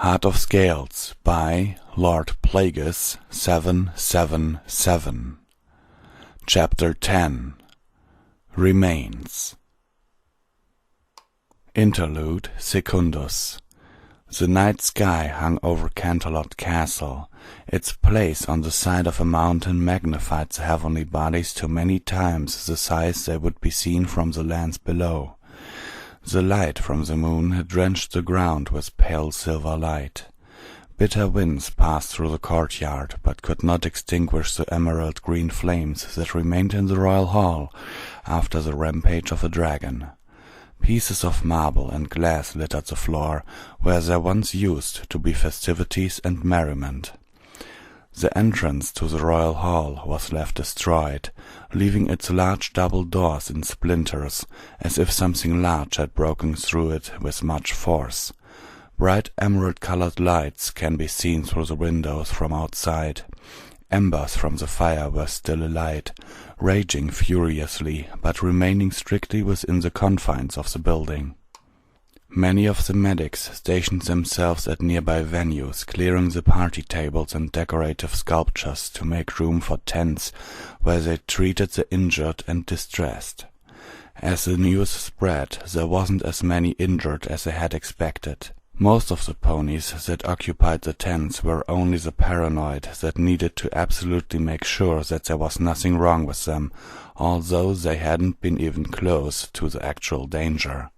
Heart of Scales by Lord Plagueis 777. Chapter 10. Remains. Interlude Secundus. The night sky hung over Canterlot Castle. Its place on the side of a mountain magnified the heavenly bodies to many times the size they would be seen from the lands below. The light from the moon drenched the ground with pale silver light. Bitter winds passed through the courtyard, but could not extinguish the emerald-green flames that remained in the royal hall after the rampage of a dragon. Pieces of marble and glass littered the floor, where there once used to be festivities and merriment. The entrance to the royal hall was left destroyed, leaving its large double doors in splinters, as if something large had broken through it with much force. Bright emerald-colored lights can be seen through the windows from outside. Embers from the fire were still alight, raging furiously, but remaining strictly within the confines of the building. Many of the medics stationed themselves at nearby venues, clearing the party tables and decorative sculptures to make room for tents where they treated the injured and distressed. As the news spread, there wasn't as many injured as they had expected. Most of the ponies that occupied the tents were only the paranoid that needed to absolutely make sure that there was nothing wrong with them, although they hadn't been even close to the actual danger.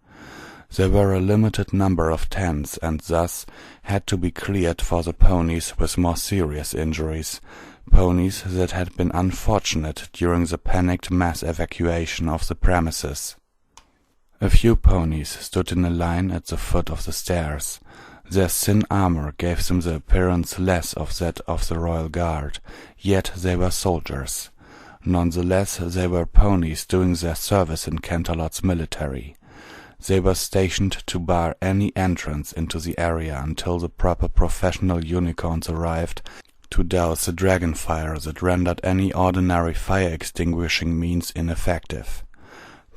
There were a limited number of tents and thus had to be cleared for the ponies with more serious injuries, ponies that had been unfortunate during the panicked mass evacuation of the premises. A few ponies stood in a line at the foot of the stairs. Their thin armor gave them the appearance less of that of the royal guard, yet they were soldiers. Nonetheless, they were ponies doing their service in Canterlot's military. They were stationed to bar any entrance into the area until the proper professional unicorns arrived to douse the dragon fire that rendered any ordinary fire-extinguishing means ineffective.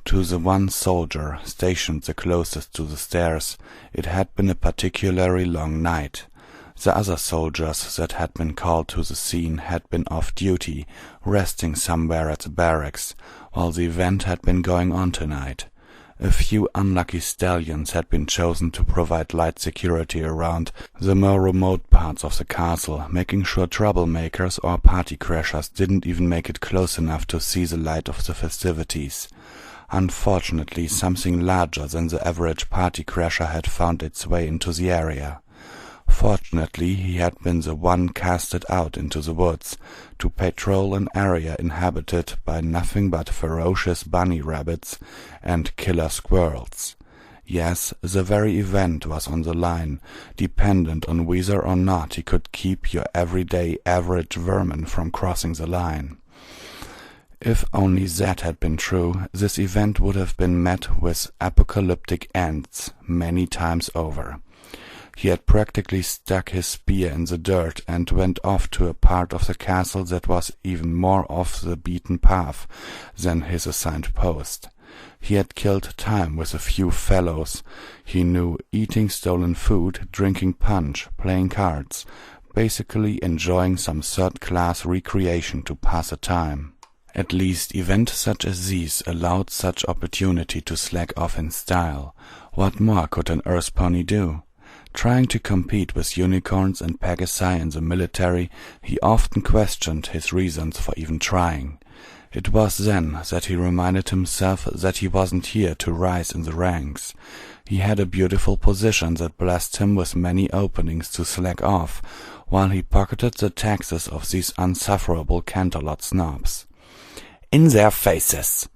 To the one soldier stationed the closest to the stairs, it had been a particularly long night. The other soldiers that had been called to the scene had been off duty, resting somewhere at the barracks, while the event had been going on tonight. A few unlucky stallions had been chosen to provide light security around the more remote parts of the castle, making sure troublemakers or party crashers didn't even make it close enough to see the light of the festivities. Unfortunately, something larger than the average party crasher had found its way into the area. Fortunately, he had been the one casted out into the woods to patrol an area inhabited by nothing but ferocious bunny rabbits and killer squirrels. Yes, the very event was on the line, dependent on whether or not he could keep your everyday average vermin from crossing the line. If only that had been true, this event would have been met with apocalyptic ends many times over. He had practically stuck his spear in the dirt and went off to a part of the castle that was even more off the beaten path than his assigned post. He had killed time with a few fellows he knew, eating stolen food, drinking punch, playing cards, basically enjoying some third-class recreation to pass the time. At least events such as these allowed such opportunity to slack off in style. What more could an Earth pony do? Trying to compete with unicorns and pegasi in the military, he often questioned his reasons for even trying. It was then that he reminded himself that he wasn't here to rise in the ranks. He had a beautiful position that blessed him with many openings to slack off, while he pocketed the taxes of these unsufferable Canterlot snobs. "In their faces,"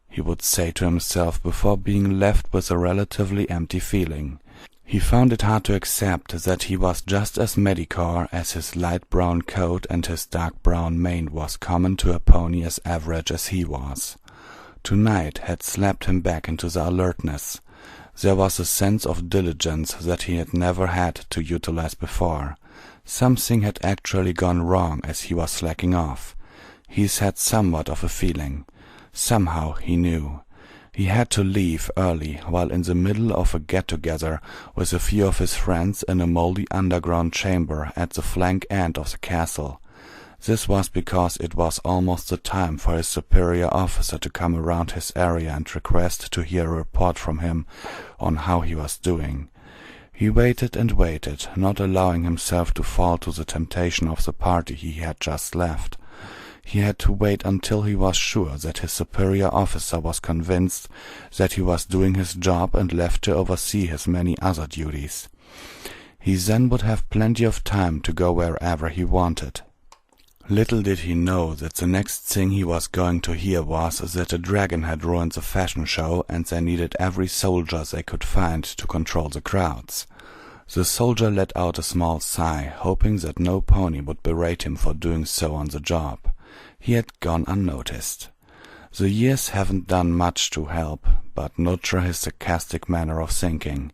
he would say to himself before being left with a relatively empty feeling. He found it hard to accept that he was just as mediocre as his light brown coat and his dark brown mane was common to a pony as average as he was. Tonight had slapped him back into the alertness. There was a sense of diligence that he had never had to utilize before. Something had actually gone wrong as he was slacking off. He had somewhat of a feeling. Somehow he knew. He had to leave early while in the middle of a get-together with a few of his friends in a moldy underground chamber at the flank end of the castle. This was because it was almost the time for his superior officer to come around his area and request to hear a report from him on how he was doing. He waited and waited, not allowing himself to fall to the temptation of the party he had just left. He had to wait until he was sure that his superior officer was convinced that he was doing his job and left to oversee his many other duties. He then would have plenty of time to go wherever he wanted. Little did he know that the next thing he was going to hear was that a dragon had ruined the fashion show and they needed every soldier they could find to control the crowds. The soldier let out a small sigh, hoping that no pony would berate him for doing so on the job. He had gone unnoticed. The years haven't done much to help, but nurture his sarcastic manner of thinking.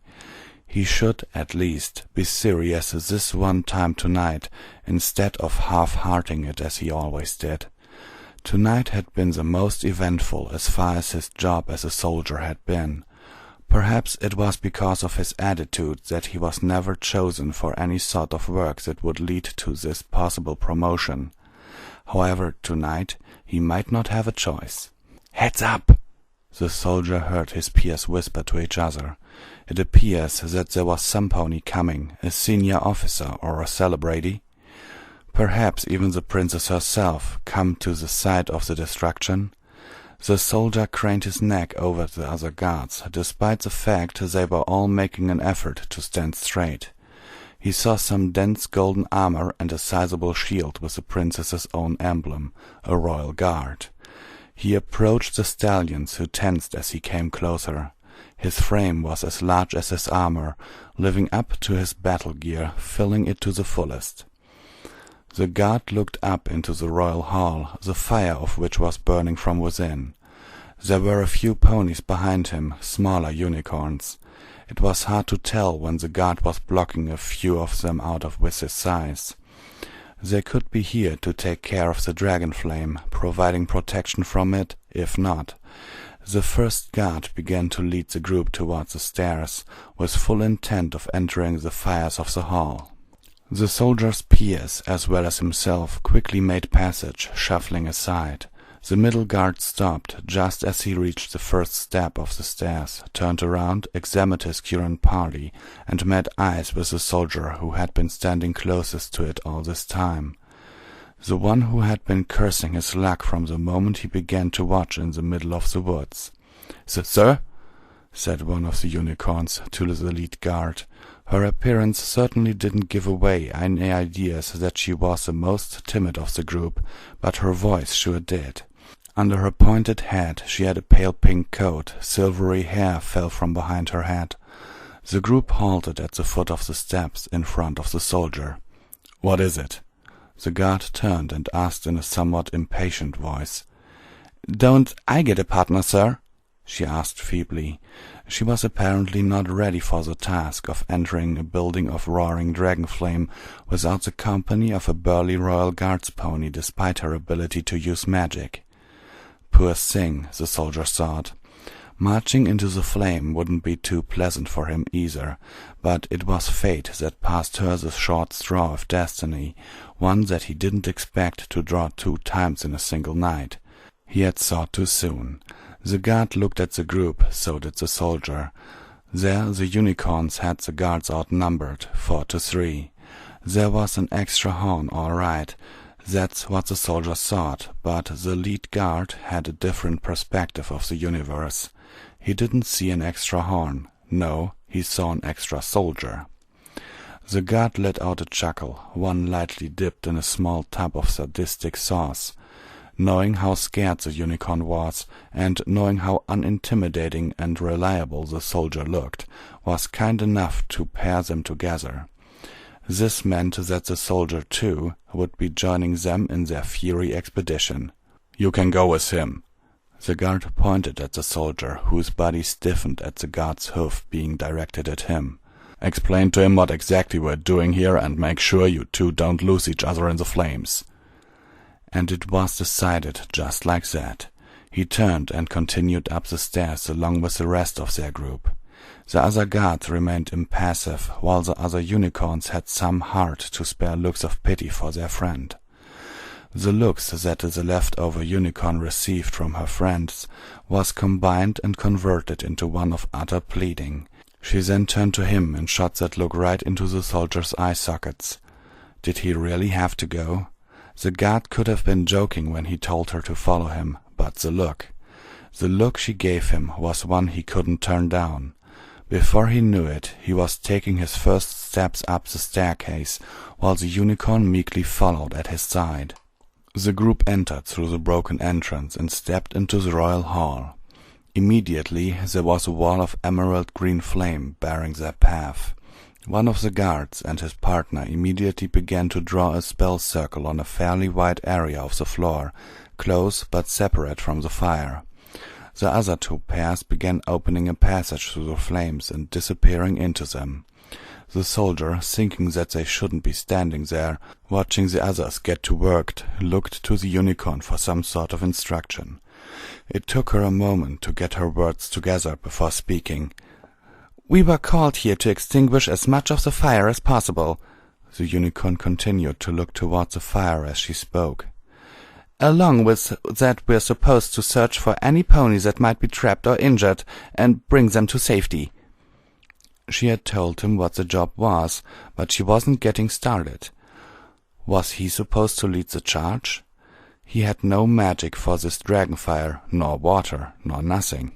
He should, at least, be serious this one time tonight, instead of half-hearting it as he always did. Tonight had been the most eventful as far as his job as a soldier had been. Perhaps it was because of his attitude that he was never chosen for any sort of work that would lead to this possible promotion. However, tonight he might not have a choice. "Heads up!" the soldier heard his peers whisper to each other. It appears that there was some pony coming, a senior officer or a celebrity. Perhaps even the princess herself, come to the site of the destruction. The soldier craned his neck over the other guards, despite the fact they were all making an effort to stand straight. He saw some dense golden armor and a sizable shield with the princess's own emblem, a royal guard. He approached the stallions, who tensed as he came closer. His frame was as large as his armor, living up to his battle gear, filling it to the fullest. The guard looked up into the royal hall, the fire of which was burning from within. There were a few ponies behind him, smaller unicorns. It was hard to tell when the guard was blocking a few of them out of with his size. They could be here to take care of the dragon flame, providing protection from it, if not. The first guard began to lead the group towards the stairs, with full intent of entering the fires of the hall. The soldier's peers, as well as himself, quickly made passage, shuffling aside. The middle guard stopped just as he reached the first step of the stairs, turned around, examined his current party, and met eyes with the soldier who had been standing closest to it all this time. The one who had been cursing his luck from the moment he began to watch in the middle of the woods. "Sir?" said one of the unicorns to the lead guard. Her appearance certainly didn't give away any ideas that she was the most timid of the group, but her voice sure did. Under her pointed head she had a pale pink coat, silvery hair fell from behind her head. The group halted at the foot of the steps in front of the soldier. "What is it?" The guard turned and asked in a somewhat impatient voice. "Don't I get a partner, sir?" she asked feebly. She was apparently not ready for the task of entering a building of roaring dragon flame without the company of a burly royal guards pony, despite her ability to use magic. Poor thing, the soldier thought. Marching into the flame wouldn't be too pleasant for him either, but it was fate that passed her the short straw of destiny, one that he didn't expect to draw 2 times in a single night. He had thought too soon. The guard looked at the group, so did the soldier. There the unicorns had the guards outnumbered, 4-3. There was an extra horn, all right. That's what the soldier thought, but the lead guard had a different perspective of the universe. He didn't see an extra horn. No, he saw an extra soldier. The guard let out a chuckle, one lightly dipped in a small tub of sadistic sauce. Knowing how scared the unicorn was, and knowing how unintimidating and reliable the soldier looked, was kind enough to pair them together. This meant that the soldier, too, would be joining them in their fiery expedition. "You can go with him." The guard pointed at the soldier, whose body stiffened at the guard's hoof being directed at him. "Explain to him what exactly we're doing here, and make sure you two don't lose each other in the flames." And it was decided just like that. He turned and continued up the stairs along with the rest of their group. The other guards remained impassive, while the other unicorns had some heart to spare looks of pity for their friend. The looks that the leftover unicorn received from her friends was combined and converted into one of utter pleading. She then turned to him and shot that look right into the soldier's eye sockets. Did he really have to go? The guard could have been joking when he told her to follow him, but the look she gave him was one he couldn't turn down. Before he knew it, he was taking his first steps up the staircase, while the unicorn meekly followed at his side. The group entered through the broken entrance and stepped into the royal hall. Immediately there was a wall of emerald-green flame barring their path. One of the guards and his partner immediately began to draw a spell circle on a fairly wide area of the floor, close but separate from the fire. The other two pairs began opening a passage through the flames and disappearing into them. The soldier, thinking that they shouldn't be standing there, watching the others get to work, looked to the unicorn for some sort of instruction. It took her a moment to get her words together before speaking. "We were called here to extinguish as much of the fire as possible." The unicorn continued to look toward the fire as she spoke. "Along with that, we're supposed to search for any ponies that might be trapped or injured and bring them to safety." She had told him what the job was, but she wasn't getting started. Was he supposed to lead the charge? He had no magic for this dragonfire, nor water, nor nothing.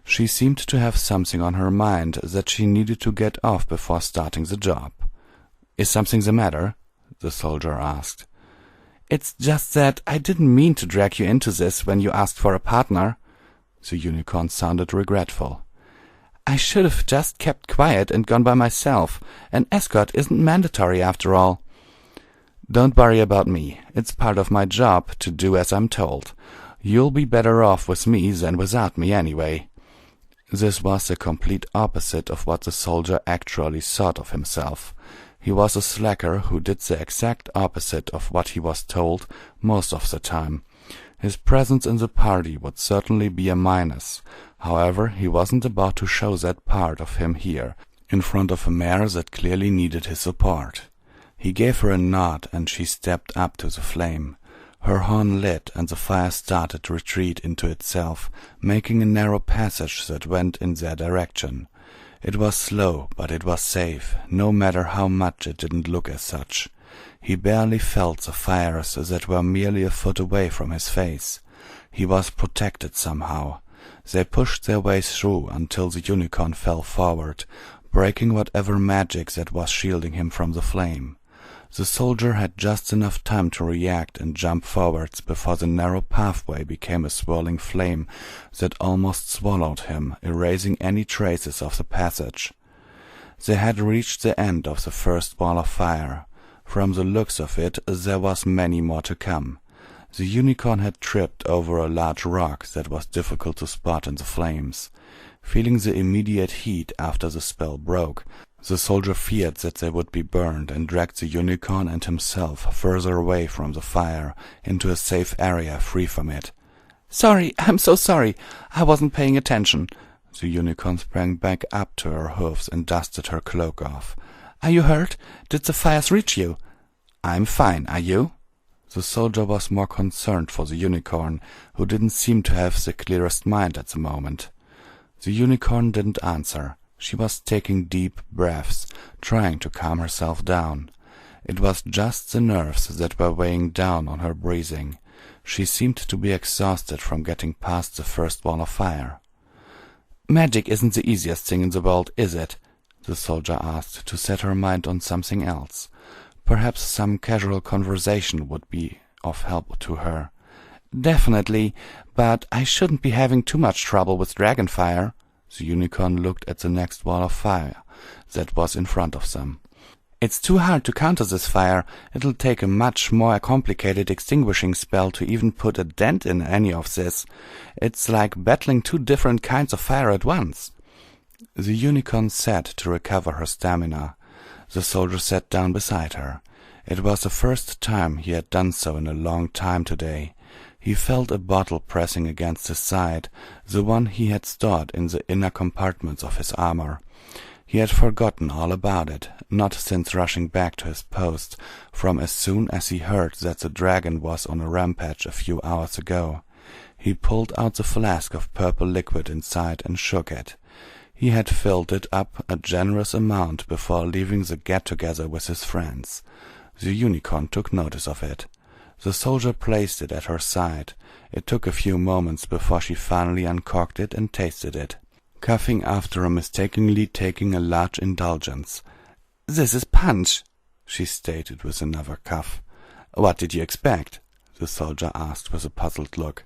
She seemed to have something on her mind that she needed to get off before starting the job. "Is something the matter?" the soldier asked. "It's just that I didn't mean to drag you into this when you asked for a partner." The unicorn sounded regretful. "I should have just kept quiet and gone by myself. An escort isn't mandatory after all." "Don't worry about me. It's part of my job to do as I'm told. You'll be better off with me than without me anyway." This was the complete opposite of what the soldier actually thought of himself. He was a slacker who did the exact opposite of what he was told most of the time. His presence in the party would certainly be a minus. However, he wasn't about to show that part of him here, in front of a mare that clearly needed his support. He gave her a nod, and she stepped up to the flame. Her horn lit, and the fire started to retreat into itself, making a narrow passage that went in their direction. It was slow, but it was safe, no matter how much it didn't look as such. He barely felt the fires that were merely a foot away from his face. He was protected somehow. They pushed their way through until the unicorn fell forward, breaking whatever magic that was shielding him from the flame. The soldier had just enough time to react and jump forwards before the narrow pathway became a swirling flame that almost swallowed him, erasing any traces of the passage. They had reached the end of the first wall of fire. From the looks of it, there was many more to come. The unicorn had tripped over a large rock that was difficult to spot in the flames. Feeling the immediate heat after the spell broke, the soldier feared that they would be burned and dragged the unicorn and himself further away from the fire, into a safe area free from it. "Sorry, I'm so sorry. I wasn't paying attention." The unicorn sprang back up to her hooves and dusted her cloak off. "Are you hurt? Did the fires reach you?" "I'm fine. Are you?" The soldier was more concerned for the unicorn, who didn't seem to have the clearest mind at the moment. The unicorn didn't answer. She was taking deep breaths, trying to calm herself down. It was just the nerves that were weighing down on her breathing. She seemed to be exhausted from getting past the first wall of fire. "Magic isn't the easiest thing in the world, is it?" the soldier asked, to set her mind on something else. Perhaps some casual conversation would be of help to her. "Definitely, but I shouldn't be having too much trouble with dragonfire." The unicorn looked at the next wall of fire that was in front of them. "It's too hard to counter this fire. It'll take a much more complicated extinguishing spell to even put a dent in any of this. It's like battling two different kinds of fire at once." The unicorn sat to recover her stamina. The soldier sat down beside her. It was the first time he had done so in a long time today. He felt a bottle pressing against his side, the one he had stored in the inner compartments of his armor. He had forgotten all about it, not since rushing back to his post, from as soon as he heard that the dragon was on a rampage a few hours ago. He pulled out the flask of purple liquid inside and shook it. He had filled it up a generous amount before leaving the get-together with his friends. The unicorn took notice of it. The soldier placed it at her side. It took a few moments before she finally uncorked it and tasted it, coughing after mistakenly taking a large indulgence. "This is punch," she stated with another cough. "What did you expect?" the soldier asked with a puzzled look.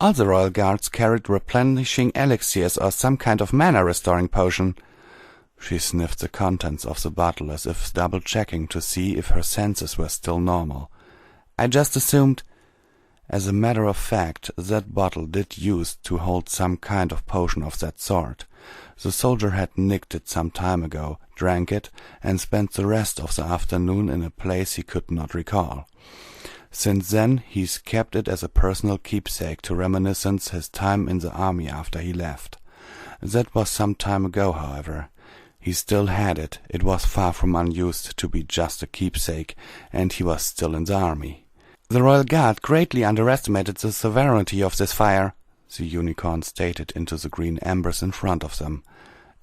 "All the royal guards carried replenishing elixirs or some kind of mana-restoring potion." She sniffed the contents of the bottle as if double-checking to see if her senses were still normal. "I just assumed—" As a matter of fact, that bottle did use to hold some kind of potion of that sort. The soldier had nicked it some time ago, drank it, and spent the rest of the afternoon in a place he could not recall. Since then, he's kept it as a personal keepsake to reminiscence his time in the army after he left. That was some time ago, however. He still had it. It was far from unused to be just a keepsake, and he was still in the army. "The royal guard greatly underestimated the severity of this fire," the unicorn stated into the green embers in front of them.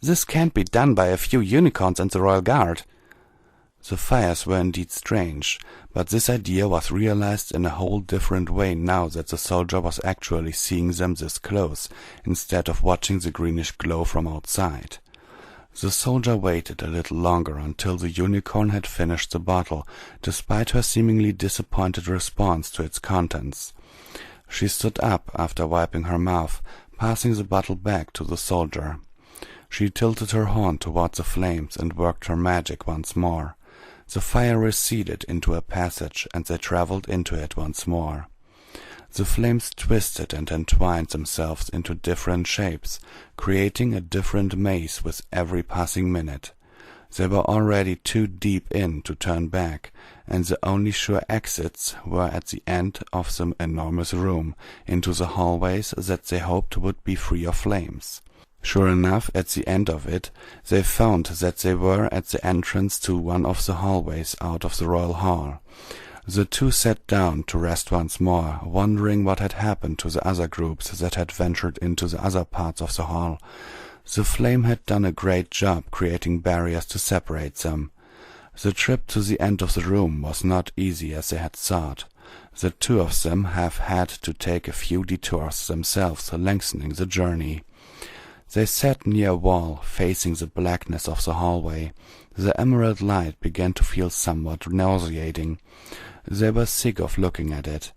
"This can't be done by a few unicorns and the royal guard." The fires were indeed strange, but this idea was realized in a whole different way now that the soldier was actually seeing them this close, instead of watching the greenish glow from outside. The soldier waited a little longer until the unicorn had finished the bottle, despite her seemingly disappointed response to its contents. She stood up after wiping her mouth, passing the bottle back to the soldier. She tilted her horn toward the flames and worked her magic once more. The fire receded into a passage, and they traveled into it once more. The flames twisted and entwined themselves into different shapes, creating a different maze with every passing minute. They were already too deep in to turn back, and the only sure exits were at the end of the enormous room, into the hallways that they hoped would be free of flames. Sure enough, at the end of it, they found that they were at the entrance to one of the hallways out of the royal hall. The two sat down to rest once more, wondering what had happened to the other groups that had ventured into the other parts of the hall. The flame had done a great job creating barriers to separate them. The trip to the end of the room was not easy as they had thought. The two of them have had to take a few detours themselves, lengthening the journey. They sat near a wall, facing the blackness of the hallway. The emerald light began to feel somewhat nauseating. They were sick of looking at it.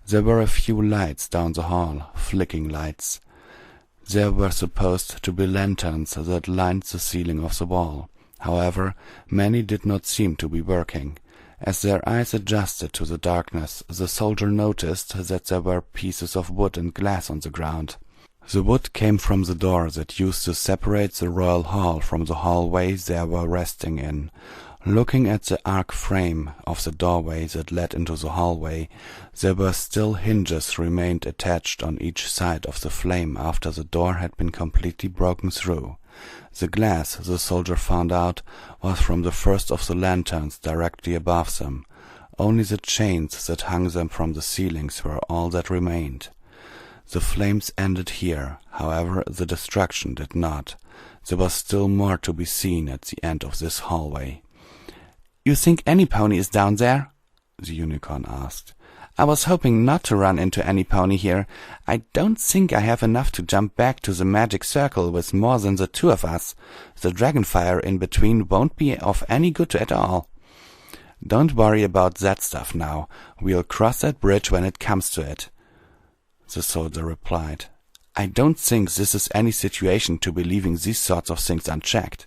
There were a few lights down the hall, flicking lights. There were supposed to be lanterns that lined the ceiling of the wall. However, many did not seem to be working. As their eyes adjusted to the darkness, the soldier noticed that there were pieces of wood and glass on the ground. The wood came from the door that used to separate the royal hall from the hallway they were resting in. Looking at the arc frame of the doorway that led into the hallway, there were still hinges remained attached on each side of the flame after the door had been completely broken through. The glass, the soldier found out, was from the first of the lanterns directly above them. Only the chains that hung them from the ceilings were all that remained. The flames ended here, however the destruction did not. There was still more to be seen at the end of this hallway. "You think any pony is down there?" the unicorn asked. "I was hoping not to run into any pony here. I don't think I have enough to jump back to the magic circle with more than the two of us. The dragonfire in between won't be of any good at all." "Don't worry about that stuff now. We'll cross that bridge when it comes to it," the soldier replied. "I don't think this is any situation to be leaving these sorts of things unchecked."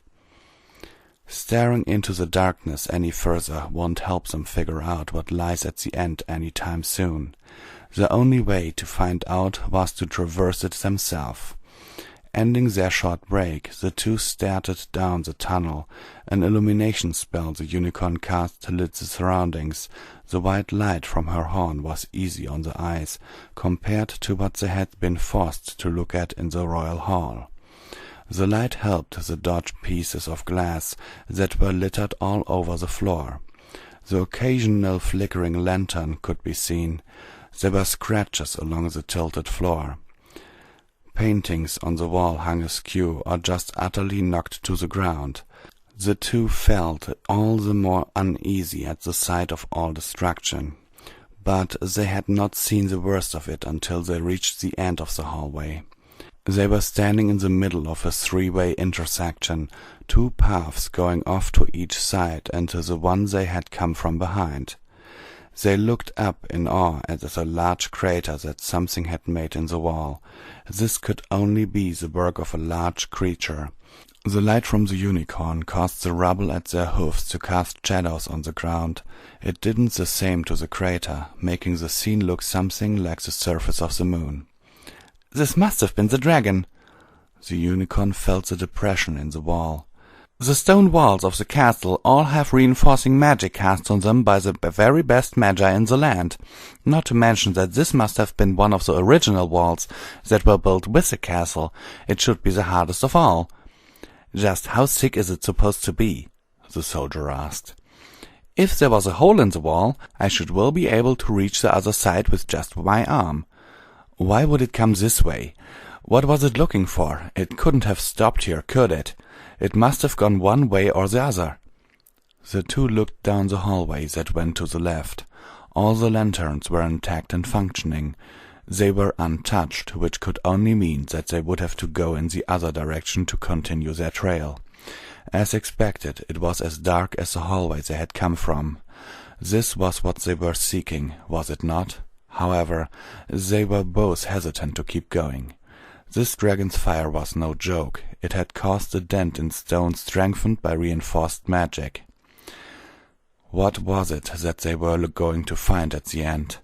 Staring into the darkness any further won't help them figure out what lies at the end any time soon. The only way to find out was to traverse it themselves. Ending their short break, the two started down the tunnel. An illumination spell the unicorn cast lit the surroundings. The white light from her horn was easy on the eyes, compared to what they had been forced to look at in the royal hall. The light helped them dodge pieces of glass that were littered all over the floor. The occasional flickering lantern could be seen. There were scratches along the tilted floor. Paintings on the wall hung askew or just utterly knocked to the ground. The two felt all the more uneasy at the sight of all destruction, but they had not seen the worst of it until they reached the end of the hallway. They were standing in the middle of a three-way intersection, two paths going off to each side and to the one they had come from behind. They looked up in awe at the large crater that something had made in the wall. This could only be the work of a large creature. The light from the unicorn caused the rubble at their hoofs to cast shadows on the ground. It did the same to the crater, making the scene look something like the surface of the moon. "This must have been the dragon." The unicorn felt the depression in the wall. "The stone walls of the castle all have reinforcing magic cast on them by the very best magi in the land. Not to mention that this must have been one of the original walls that were built with the castle. It should be the hardest of all." "Just how thick is it supposed to be?" the soldier asked. "If there was a hole in the wall, I should well be able to reach the other side with just my arm." "Why would it come this way? What was it looking for? It couldn't have stopped here, could it? It must have gone one way or the other." The two looked down the hallway that went to the left. All the lanterns were intact and functioning. They were untouched, which could only mean that they would have to go in the other direction to continue their trail. As expected, it was as dark as the hallway they had come from. This was what they were seeking, was it not? However, they were both hesitant to keep going. This dragon's fire was no joke. It had caused a dent in stone strengthened by reinforced magic. What was it that they were going to find at the end?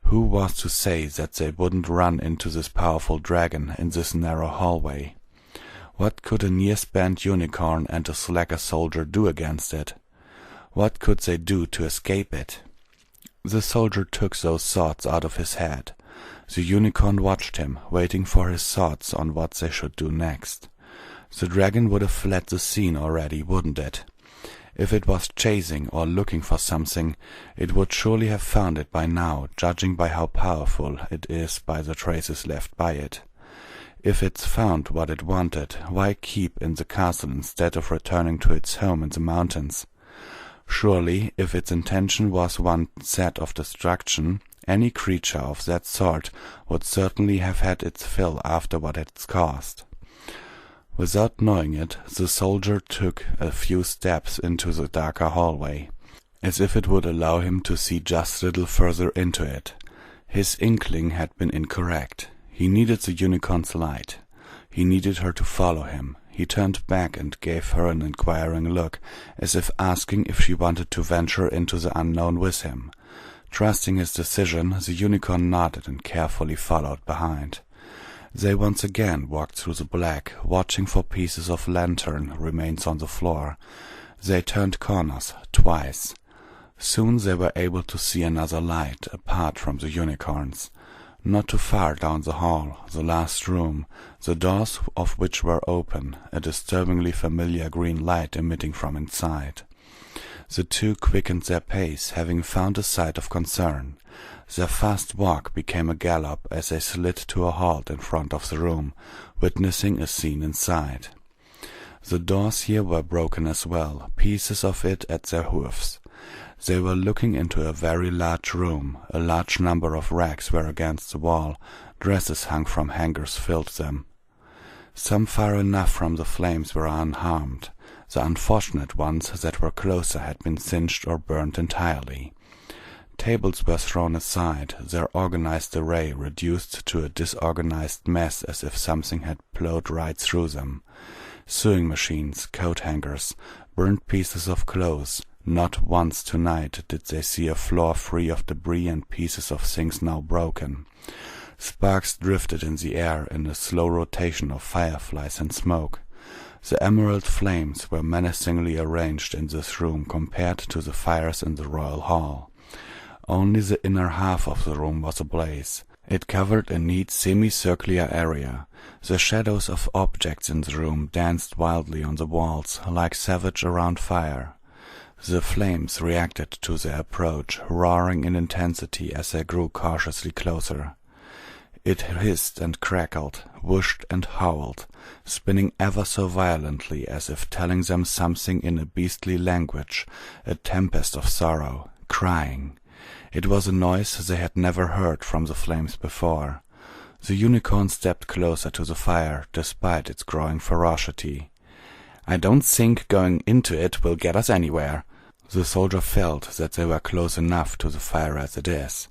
Who was to say that they wouldn't run into this powerful dragon in this narrow hallway? What could a near-spent unicorn and a slacker soldier do against it? What could they do to escape it? The soldier took those thoughts out of his head. The unicorn watched him, waiting for his thoughts on what they should do next. The dragon would have fled the scene already, wouldn't it? If it was chasing or looking for something, it would surely have found it by now, judging by how powerful it is by the traces left by it. If it's found what it wanted, why keep in the castle instead of returning to its home in the mountains? Surely, if its intention was one set of destruction, any creature of that sort would certainly have had its fill after what it's caused. Without knowing it, the soldier took a few steps into the darker hallway, as if it would allow him to see just a little further into it. His inkling had been incorrect. He needed the unicorn's light. He needed her to follow him. He turned back and gave her an inquiring look, as if asking if she wanted to venture into the unknown with him. Trusting his decision, the unicorn nodded and carefully followed behind. They once again walked through the black, watching for pieces of lantern remains on the floor. They turned corners twice. Soon they were able to see another light, apart from the unicorns. Not too far down the hall, the last room, the doors of which were open, a disturbingly familiar green light emitting from inside. The two quickened their pace, having found a sight of concern. Their fast walk became a gallop as they slid to a halt in front of the room, witnessing a scene inside. The doors here were broken as well, pieces of it at their hoofs. They were looking into a very large room. A large number of racks were against the wall. Dresses hung from hangers filled them. Some far enough from the flames were unharmed. The unfortunate ones that were closer had been singed or burned entirely. Tables were thrown aside, their organized array reduced to a disorganized mess as if something had plowed right through them. Sewing machines, coat hangers, burnt pieces of clothes. Not once tonight did they see a floor free of debris and pieces of things now broken. Sparks drifted in the air in a slow rotation of fireflies and smoke. The emerald flames were menacingly arranged in this room compared to the fires in the royal hall. Only the inner half of the room was ablaze. It covered a neat semicircular area. The shadows of objects in the room danced wildly on the walls, like savage around fire. The flames reacted to their approach, roaring in intensity as they grew cautiously closer. It hissed and crackled, whooshed and howled, spinning ever so violently as if telling them something in a beastly language, a tempest of sorrow, crying. It was a noise they had never heard from the flames before. The unicorn stepped closer to the fire, despite its growing ferocity. "I don't think going into it will get us anywhere." The soldier felt that they were close enough to the fire as it is.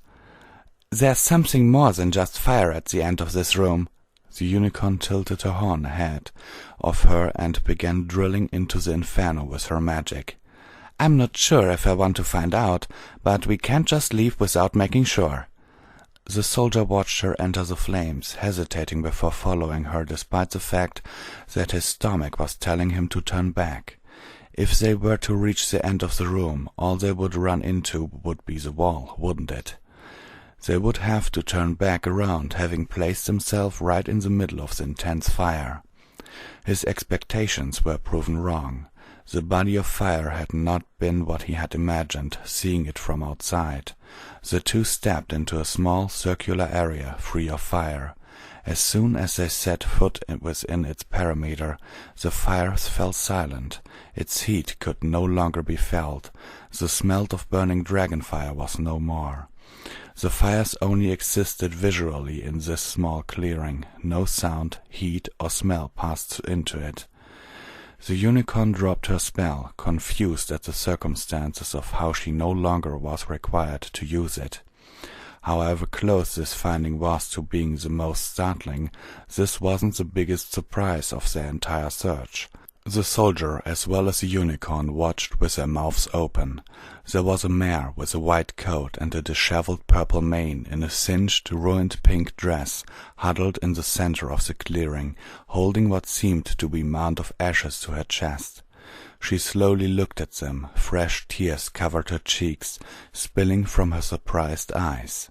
"There's something more than just fire at the end of this room." The unicorn tilted her horn ahead of her and began drilling into the inferno with her magic. "I'm not sure if I want to find out, but we can't just leave without making sure." The soldier watched her enter the flames, hesitating before following her despite the fact that his stomach was telling him to turn back. If they were to reach the end of the room, all they would run into would be the wall, wouldn't it? They would have to turn back around, having placed themselves right in the middle of the intense fire. His expectations were proven wrong. The body of fire had not been what he had imagined, seeing it from outside. The two stepped into a small circular area, free of fire. As soon as they set foot within its perimeter, the fires fell silent. Its heat could no longer be felt. The smell of burning dragonfire was no more. The fires only existed visually in this small clearing. No sound, heat, or smell passed into it. The unicorn dropped her spell, confused at the circumstances of how she no longer was required to use it. However close this finding was to being the most startling, this wasn't the biggest surprise of their entire search. The soldier as well as the unicorn watched with their mouths open. There was a mare with a white coat and a disheveled purple mane in a singed, ruined pink dress, huddled in the center of the clearing, holding what seemed to be a mound of ashes to her chest. She slowly looked at them. Fresh tears covered her cheeks, spilling from her surprised eyes.